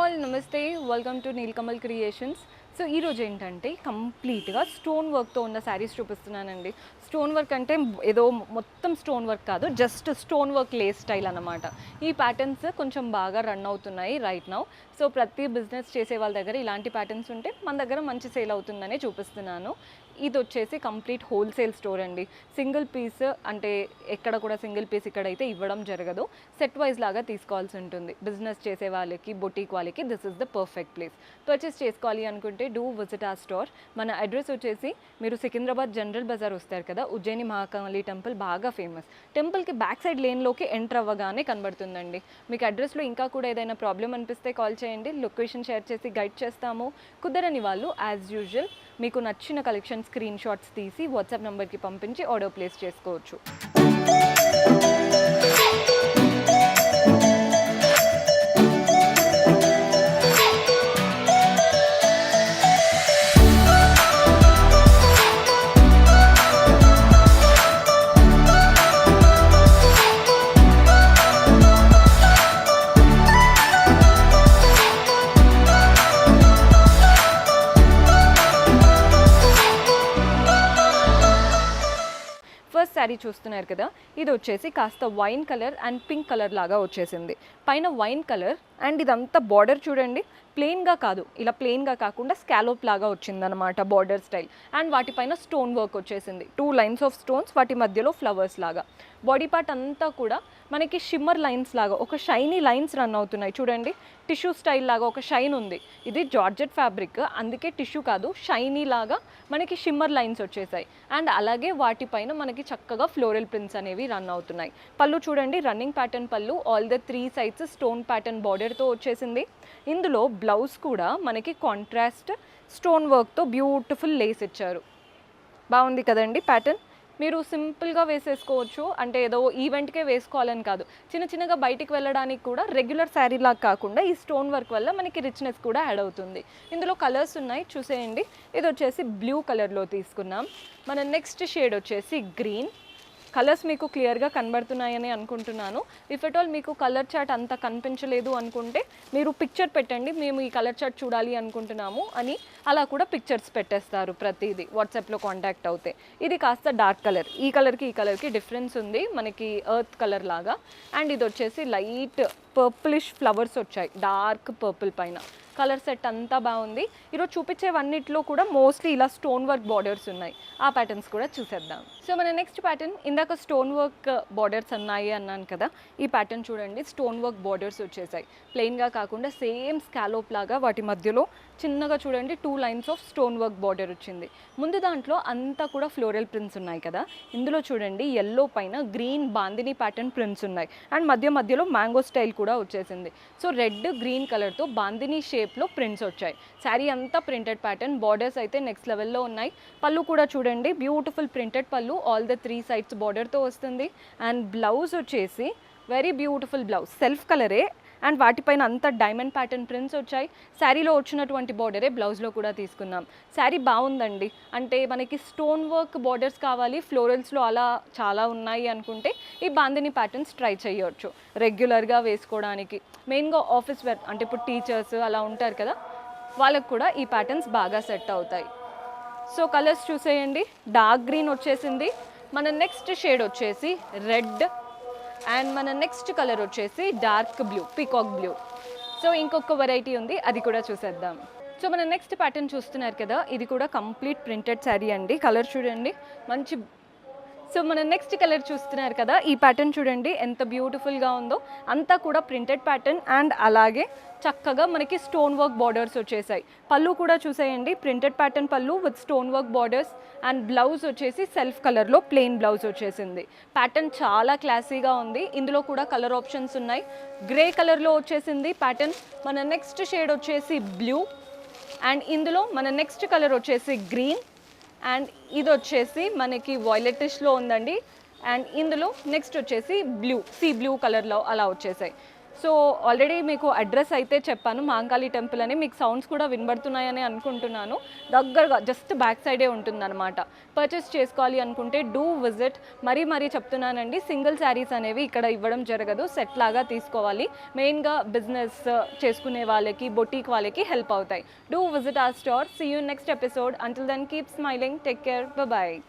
All నమస్తే, welcome to Nilkamal creations. So ఈరోజు ఏంటంటే కంప్లీట్గా స్టోన్ వర్క్తో ఉన్న శారీస్ చూపిస్తున్నానండి. స్టోన్ వర్క్ అంటే ఏదో మొత్తం స్టోన్ వర్క్ కాదు, just stone work lace style అన్నమాట. ఈ ప్యాటర్న్స్ కొంచెం బాగా రన్ అవుతున్నాయి రైట్ నౌ. సో ప్రతి బిజినెస్ చేసే వాళ్ళ దగ్గర ఇలాంటి ప్యాటర్న్స్ ఉంటే మన దగ్గర మంచి సేల్ అవుతుందనే చూపిస్తున్నాను. ఇది వచ్చేసి కంప్లీట్ హోల్సేల్ స్టోర్ అండి. సింగిల్ పీస్ అంటే ఎక్కడ కూడా సింగిల్ పీస్ ఇక్కడైతే ఇవ్వడం జరగదు, సెట్ వైజ్ లాగా తీసుకోవాల్సి ఉంటుంది. బిజినెస్ చేసే వాళ్ళకి, బొటీక్ వాళ్ళకి this is the perfect place. Purchase చేసుకోవాలి అనుకుంటే డూ విజిట్ ఆ స్టోర్. మన అడ్రస్ వచ్చేసి మీరు సికింద్రాబాద్ జనరల్ బజార్ వస్తారు కదా, ఉజ్జయిని మహాకాళి టెంపుల్ బాగా ఫేమస్. టెంపుల్కి బ్యాక్ సైడ్ లేన్లోకి ఎంటర్ అవ్వగానే కనబడుతుందండి. మీకు అడ్రస్లో ఇంకా కూడా ఏదైనా ప్రాబ్లం అనిపిస్తే కాల్ చేయండి, లొకేషన్ షేర్ చేసి గైడ్ చేస్తాము. కుదరని వాళ్ళు యాజ్ యూజువల్ మీకు నచ్చిన కలెక్షన్ స్క్రీన్ షాట్స్ తీసి వాట్సాప్ నెంబర్కి పంపించి ఆర్డర్ ప్లేస్ చేసుకోవచ్చు. ఫస్ట్ శారీ చూస్తున్నారు కదా, ఇది వచ్చేసి కాస్త wine colour and pink colour లాగా వచ్చేసింది. పైన వైన్ కలర్ అండ్ ఇదంతా బార్డర్ చూడండి, ప్లెయిన్గా కాదు, ఇలా ప్లెయిన్గా కాకుండా స్కాలోప్ లాగా వచ్చిందనమాట బార్డర్ స్టైల్. అండ్ వాటిపైన స్టోన్ వర్క్ వచ్చేసింది, 2 లైన్స్ ఆఫ్ స్టోన్స్, వాటి మధ్యలో ఫ్లవర్స్ లాగా. బాడీ పార్ట్ అంతా కూడా మనకి షిమ్మర్ లైన్స్ లాగా ఒక షైనీ లైన్స్ రన్ అవుతున్నాయి చూడండి. టిష్యూ స్టైల్ లాగా ఒక షైన్ ఉంది. ఇది జార్జెట్ ఫ్యాబ్రిక్, అందుకే టిష్యూ కాదు, షైనీ లాగా మనకి షిమ్మర్ లైన్స్ వచ్చేసాయి. అండ్ అలాగే వాటిపైన మనకి చక్కగా ఫ్లోరల్ ప్రింట్స్ అనేవి రన్ అవుతున్నాయి. పళ్ళు చూడండి, రన్నింగ్ ప్యాటర్న్ పళ్ళు, all the 3 sides stone pattern బార్డర్తో వచ్చేసింది. ఇందులో బ్లౌజ్ కూడా మనకి కాంట్రాస్ట్ స్టోన్ వర్క్తో బ్యూటిఫుల్ లేస్ ఇచ్చారు. బాగుంది కదండి ప్యాటర్న్. మీరు సింపుల్గా వేసేసుకోవచ్చు, అంటే ఏదో ఈవెంట్కే వేసుకోవాలని కాదు, చిన్న చిన్నగా బయటికి వెళ్ళడానికి కూడా రెగ్యులర్ శారీ లాగా కాకుండా ఈ స్టోన్ వర్క్ వల్ల మనకి రిచ్నెస్ కూడా యాడ్ అవుతుంది. ఇందులో కలర్స్ ఉన్నాయి చూసేయండి. ఇది వచ్చేసి బ్లూ కలర్లో తీసుకున్నాం. మన నెక్స్ట్ షేడ్ వచ్చేసి గ్రీన్. కలర్స్ మీకు క్లియర్గా కనబడుతున్నాయని అనుకుంటున్నాను. ఇఫ్ ఎట్ ఆల్ మీకు కలర్ చార్ట్ అంత కనిపించలేదు అనుకుంటే మీరు పిక్చర్ పెట్టండి, మేము ఈ కలర్ చార్ట్ చూడాలి అనుకుంటున్నాము అని. అలా కూడా పిక్చర్స్ పెట్టేస్తారు ప్రతిదీ వాట్సాప్లో కాంటాక్ట్ అవుతే. ఇది కాస్త డార్క్ కలర్, ఈ కలర్కి డిఫరెన్స్ ఉంది, మనకి ఎర్త్ కలర్ లాగా. అండ్ ఇది వచ్చేసి లైట్ పర్పులిష్ ఫ్లవర్స్ వచ్చాయి, డార్క్ పర్పుల్ పైన. కలర్ సెట్ అంతా బాగుంది. ఈరోజు చూపించేవన్నిట్లో కూడా మోస్ట్లీ ఇలా స్టోన్ వర్క్ బార్డర్స్ ఉన్నాయి. ఆ ప్యాటర్న్స్ కూడా చూసేద్దాం. సో మన నెక్స్ట్ ప్యాటర్న్, ఇందాక స్టోన్ వర్క్ బార్డర్స్ ఉన్నాయి అన్నాను కదా, ఈ ప్యాటర్న్ చూడండి, స్టోన్ వర్క్ బార్డర్స్ వచ్చేసాయి. ప్లెయిన్గా కాకుండా సేమ్ స్కాలోప్ లాగా వాటి మధ్యలో చిన్నగా చూడండి 2 lines of stone work border వచ్చింది. ముందు దాంట్లో అంతా కూడా ఫ్లోరల్ ప్రింట్స్ ఉన్నాయి కదా, ఇందులో చూడండి ఎల్లో పైన గ్రీన్ బాందిని ప్యాటర్న్ ప్రింట్స్ ఉన్నాయి. అండ్ మధ్యలో మ్యాంగో స్టైల్ కూడా వచ్చేసింది. సో రెడ్ గ్రీన్ కలర్తో బాందిని షేప్లో ప్రింట్స్ వచ్చాయి. శారీ అంతా ప్రింటెడ్ ప్యాటర్న్, బార్డర్స్ అయితే నెక్స్ట్ లెవెల్లో ఉన్నాయి. పళ్ళు కూడా చూడండి, బ్యూటిఫుల్ ప్రింటెడ్ పళ్ళు, ఆల్ ద 3 సైడ్స్ బార్డర్తో వస్తుంది. అండ్ బ్లౌజ్ వచ్చేసి వెరీ బ్యూటిఫుల్ బ్లౌజ్, సెల్ఫ్ కలరే అండ్ వాటిపైన అంతా డైమండ్ ప్యాటర్న్ ప్రింట్స్ వచ్చాయి. శారీలో వచ్చినటువంటి బార్డరే బ్లౌజ్లో కూడా తీసుకున్నాం. శారీ బాగుందండి, అంటే మనకి స్టోన్ వర్క్ బార్డర్స్ కావాలి, ఫ్లోరల్స్లో అలా చాలా ఉన్నాయి అనుకుంటే ఈ బాందిని ప్యాటర్న్స్ ట్రై చేయవచ్చు రెగ్యులర్గా వేసుకోవడానికి. మెయిన్గా ఆఫీస్ వేర్, అంటే ఇప్పుడు టీచర్స్ అలా ఉంటారు కదా, వాళ్ళకు కూడా ఈ ప్యాటర్న్స్ బాగా సెట్ అవుతాయి. సో కలర్స్ చూసేయండి, డార్క్ గ్రీన్ వచ్చేసింది. మన నెక్స్ట్ షేడ్ వచ్చేసి రెడ్ అండ్ మన నెక్స్ట్ కలర్ వచ్చేసి dark blue, peacock blue. So ఇంకొక వెరైటీ ఉంది, అది కూడా చూసేద్దాం. సో మన నెక్స్ట్ ప్యాటర్న్ చూస్తున్నారు కదా, ఇది కూడా కంప్లీట్ ప్రింటెడ్ శారీ అండి. కలర్ చూడండి మంచి. సో మన నెక్స్ట్ కలర్ చూస్తున్నారు కదా, ఈ ప్యాటర్న్ చూడండి ఎంత బ్యూటిఫుల్గా ఉందో. అంతా కూడా ప్రింటెడ్ ప్యాటర్న్ అండ్ అలాగే చక్కగా మనకి స్టోన్ వర్క్ బార్డర్స్ వచ్చేసాయి. పళ్ళు కూడా చూసేయండి, ప్రింటెడ్ ప్యాటర్న్ పళ్ళు with stone work borders. And blouse వచ్చేసి సెల్ఫ్ కలర్లో ప్లెయిన్ బ్లౌజ్ వచ్చేసింది. ప్యాటర్న్ చాలా క్లాసీగా ఉంది. ఇందులో కూడా కలర్ ఆప్షన్స్ ఉన్నాయి. గ్రే కలర్లో వచ్చేసింది ప్యాటర్న్. మన నెక్స్ట్ షేడ్ వచ్చేసి బ్లూ అండ్ ఇందులో మన నెక్స్ట్ కలర్ వచ్చేసి గ్రీన్ అండ్ ఇది వచ్చేసి మనకి వాయిలెటిష్లో ఉందండి. అండ్ ఇందులో నెక్స్ట్ వచ్చేసి బ్లూ, సీ బ్లూ కలర్లో అలా వచ్చేసాయి. సో ఆల్రెడీ మీకు అడ్రస్ అయితే చెప్పాను, మాంకాళి టెంపుల్ అని. మీకు సౌండ్స్ కూడా వినబడుతున్నాయని అనుకుంటున్నాను. దగ్గరగా జస్ట్ బ్యాక్ సైడే ఉంటుందన్నమాట. పర్చేస్ చేసుకోవాలి అనుకుంటే డూ విజిట్. మరీ చెప్తున్నానండి, సింగిల్ శారీస్ అనేవి ఇక్కడ ఇవ్వడం జరగదు, సెట్ లాగా తీసుకోవాలి. మెయిన్గా బిజినెస్ చేసుకునే వాళ్ళకి, బొటీక్ వాళ్ళకి హెల్ప్ అవుతాయి. Do visit our store. See you next episode. Until then keep smiling. Take care. Bye.